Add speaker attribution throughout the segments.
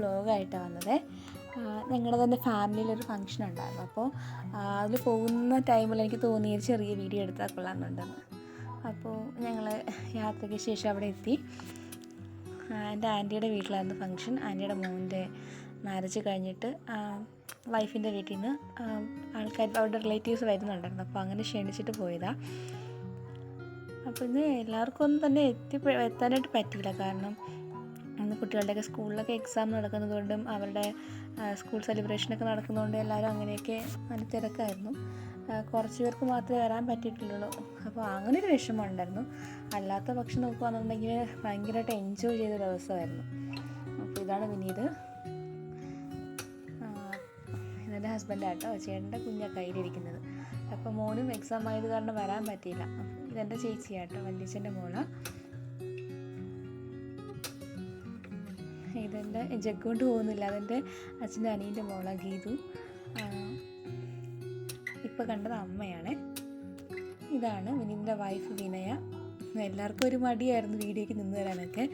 Speaker 1: വ്ളോഗായിട്ടാണ് വന്നത്. ഞങ്ങളുടെ തന്നെ ഫാമിലിയിലൊരു ഫംഗ്ഷൻ ഉണ്ടായിരുന്നു. അപ്പോൾ അതിൽ പോകുന്ന ടൈമിൽ എനിക്ക് തോന്നിയ ചെറിയ വീഡിയോ എടുത്താൽ കൊള്ളാമെന്നുണ്ടെന്ന്. അപ്പോൾ ഞങ്ങൾ യാത്രയ്ക്ക് ശേഷം അവിടെ എത്തി. എൻ്റെ ആൻറ്റിയുടെ വീട്ടിലായിരുന്നു ഫംഗ്ഷൻ. ആൻറ്റിയുടെ മോൻ്റെ മാരേജ് കഴിഞ്ഞിട്ട് വൈഫിൻ്റെ വീട്ടിൽ നിന്ന് ആൾക്കാർ അവരുടെ റിലേറ്റീവ്സ് വരുന്നുണ്ടായിരുന്നു. അപ്പോൾ അങ്ങനെ ക്ഷണിച്ചിട്ട് പോയതാണ്. അപ്പോൾ ഇന്ന് എല്ലാവർക്കും ഒന്നും തന്നെ എത്താനായിട്ട് പറ്റിയില്ല. കാരണം അന്ന് കുട്ടികളുടെയൊക്കെ സ്കൂളിലൊക്കെ എക്സാം നടക്കുന്നതുകൊണ്ടും അവരുടെ സ്കൂൾ സെലിബ്രേഷനൊക്കെ നടക്കുന്നതുകൊണ്ട് എല്ലാവരും അങ്ങനെയൊക്കെ നല്ല തിരക്കായിരുന്നു. കുറച്ച് പേർക്ക് മാത്രമേ വരാൻ പറ്റിയിട്ടുള്ളൂ. അപ്പോൾ അങ്ങനെ ഒരു വിഷമം ഉണ്ടായിരുന്നു. അല്ലാത്ത പക്ഷം നോക്കുകയാണെന്നുണ്ടെങ്കിൽ ഭയങ്കരമായിട്ട് എൻജോയ് ചെയ്ത ദിവസമായിരുന്നു. അപ്പോൾ ഇതാണ് വിനീത്, ഇതെൻ്റെ ഹസ്ബൻഡാട്ടോ, ചേട്ടൻ്റെ കുഞ്ഞാണ് കയ്യിലിരിക്കുന്നത്. അപ്പോൾ മോനും എക്സാം ആയത് കാരണം വരാൻ പറ്റിയില്ല. ഇതെൻ്റെ ചേച്ചിയാട്ടോ, വല്യച്ഛൻ്റെ മോളാണ്. ഇതെൻ്റെ ജഗ്ഗുകൊണ്ട് പോകുന്നില്ല, അതെൻ്റെ അച്ഛൻ്റെ അനിയൻ്റെ മോളാണ് ഗീതു. ഇപ്പോൾ കണ്ടത് അമ്മയാണ്. ഇതാണ് വിനീതിൻ്റെ വൈഫ് വിനയ. എല്ലാവർക്കും ഒരു മടിയായിരുന്നു വീഡിയോയ്ക്ക് നിന്ന് തരാനൊക്കെ.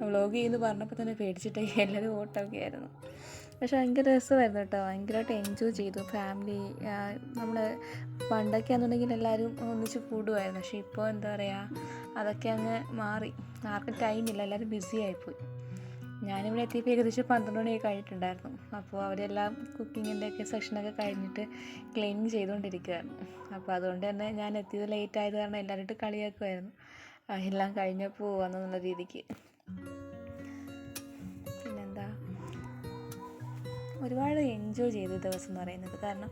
Speaker 1: വ്ളോഗ് ചെയ്യുന്നു പറഞ്ഞപ്പോൾ തന്നെ പേടിച്ചിട്ട് എല്ലാവരും ഓട്ടമൊക്കെ ആയിരുന്നു. പക്ഷെ ഭയങ്കര രസമായിരുന്നു കേട്ടോ. ഭയങ്കരമായിട്ട് എൻജോയ് ചെയ്തു. ഫാമിലി നമ്മൾ പണ്ടൊക്കെ ആണെന്നുണ്ടെങ്കിൽ എല്ലാവരും ഒന്നിച്ച് കൂടുമായിരുന്നു. പക്ഷേ ഇപ്പോൾ എന്താ പറയുക, അതൊക്കെ അങ്ങ് മാറി. ആർക്കും ടൈമില്ല, എല്ലാവരും ബിസി ആയിപ്പോയി. ഞാനിവിടെ എത്തിയപ്പോൾ ഏകദേശം 12 മണിയൊക്കെ കഴിഞ്ഞിട്ടുണ്ടായിരുന്നു. അപ്പോൾ അവരെല്ലാം കുക്കിങ്ങിൻ്റെയൊക്കെ സെക്ഷനൊക്കെ കഴിഞ്ഞിട്ട് ക്ലീനിങ് ചെയ്തുകൊണ്ടിരിക്കുകയായിരുന്നു. അപ്പോൾ അതുകൊണ്ട് തന്നെ ഞാൻ എത്തിയത് ലേറ്റ് ആയത് കാരണം എല്ലാവരും ഇട്ട് കളിയാക്കുമായിരുന്നു, എല്ലാം കഴിഞ്ഞപ്പോൾ പോവാന്നുള്ള രീതിക്ക്. പിന്നെന്താ, ഒരുപാട് എൻജോയ് ചെയ്ത ദിവസം എന്ന് പറയുന്നത്. കാരണം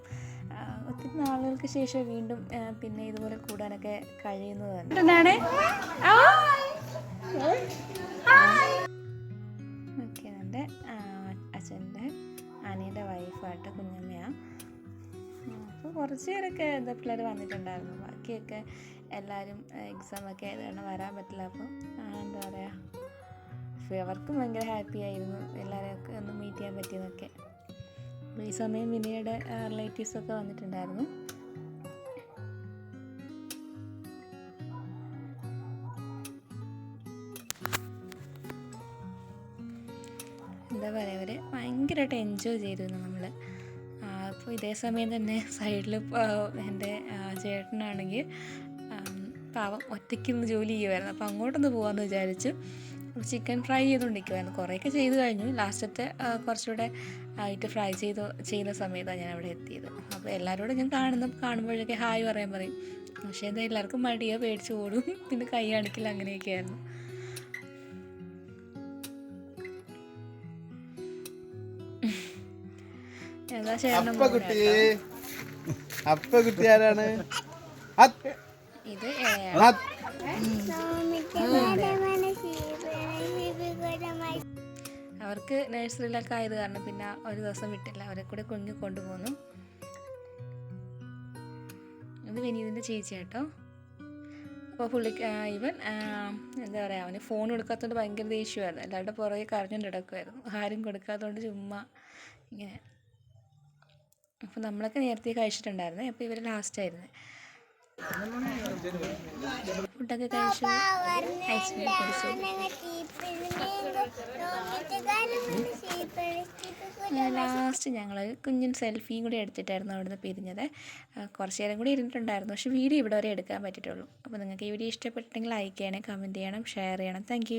Speaker 1: ഒത്തിരി നാളുകൾക്ക് ശേഷം വീണ്ടും പിന്നെ ഇതുപോലെ കൂടാനൊക്കെ കഴിയുന്നത് തന്നെ. ഓക്കെ, എൻ്റെ അച്ഛൻ്റെ അനിയൻ്റെ വൈഫായിട്ട് കുഞ്ഞമ്മയാണ്. അപ്പോൾ കുറച്ച് പേരൊക്കെ എന്താ പിള്ളേർ വന്നിട്ടുണ്ടായിരുന്നു. ബാക്കിയൊക്കെ എല്ലാവരും എക്സാമൊക്കെ ആയത് കാരണം വരാൻ പറ്റില്ല. അപ്പോൾ എന്താ പറയുക, അവർക്കും ഭയങ്കര ഹാപ്പി ആയിരുന്നു എല്ലാവരെയൊക്കെ ഒന്ന് മീറ്റ് ചെയ്യാൻ പറ്റിയതൊക്കെ. അപ്പോൾ ഈ സമയം വിനയുടെ റിലേറ്റീവ്സൊക്കെ വന്നിട്ടുണ്ടായിരുന്നു. എന്താ പറയുക, അവർ ഭയങ്കരമായിട്ട് എൻജോയ് ചെയ്തിരുന്നു നമ്മൾ. അപ്പോൾ ഇതേ സമയം തന്നെ സൈഡിൽ എൻ്റെ ചേട്ടനാണെങ്കിൽ പാവം ഒറ്റയ്ക്കൊന്ന് ജോലി ചെയ്യുമായിരുന്നു. അപ്പോൾ അങ്ങോട്ടൊന്ന് പോകാമെന്ന് വിചാരിച്ചു. ചിക്കൻ ഫ്രൈ ചെയ്തുകൊണ്ടിരിക്കുമായിരുന്നു. കുറേയൊക്കെ ചെയ്ത് കഴിഞ്ഞു. ലാസ്റ്റത്തെ കുറച്ചുകൂടെ ആയിട്ട് ഫ്രൈ ചെയ്യുന്ന സമയത്താണ് ഞാൻ അവിടെ എത്തിയത്. അപ്പോൾ എല്ലാവരോടും ഞാൻ കാണുമ്പോഴൊക്കെ ഹായ് പറയാൻ പറയും. പക്ഷേ എന്താ എല്ലാവർക്കും മടിയോ, പേടിച്ച് ഓടും, പിന്നെ കൈ കാണിക്കില്ല, അങ്ങനെയൊക്കെയായിരുന്നു. എന്താ ചേട്ടൻ
Speaker 2: ആരാണ്?
Speaker 1: ഇത് ഇളയാണ്. അവർക്ക് നഴ്സറിയിലൊക്കെ ആയത് കാരണം പിന്നെ ഒരു ദിവസം വിട്ടില്ല, അവരെ കൂടെ കൊണ്ടുപോകുന്നു. ഇത് വിനീതിൻ്റെ ചേച്ചി കേട്ടോ. അപ്പോൾ ഇവൻ എന്താ പറയുക, അവന് ഫോൺ കൊടുക്കാത്തതുകൊണ്ട് ഭയങ്കര ദേഷ്യമായിരുന്നു. എല്ലാവരുടെ പുറകെ കരഞ്ഞുകൊണ്ട് കിടക്കുമായിരുന്നു, ആരും കൊടുക്കാത്തതുകൊണ്ട് ചുമ്മാ ഇങ്ങനെ. അപ്പോൾ നമ്മളൊക്കെ നേരത്തെ കഴിച്ചിട്ടുണ്ടായിരുന്നേ. അപ്പോൾ ഇവർ ലാസ്റ്റായിരുന്നു. ഫുഡൊക്കെ കഴിച്ചു, ഐസ്ക്രീം കുടിച്ചു. ലാസ്റ്റ് ഞങ്ങൾ കുഞ്ഞൻ സെൽഫിയും കൂടി എടുത്തിട്ടായിരുന്നു അവിടുന്ന് പിരിഞ്ഞത്. കുറച്ച് നേരം കൂടി ഇരുന്നിട്ടുണ്ടായിരുന്നു. പക്ഷേ വീഡിയോ ഇവിടെ വരെ എടുക്കാൻ പറ്റിയിട്ടുള്ളൂ. അപ്പോൾ നിങ്ങൾക്ക് ഈ വീഡിയോ ഇഷ്ടപ്പെട്ടിട്ടുണ്ടെങ്കിൽ ലൈക്ക് ചെയ്യണം, കമൻറ്റ് ചെയ്യണം, ഷെയർ ചെയ്യണം. താങ്ക്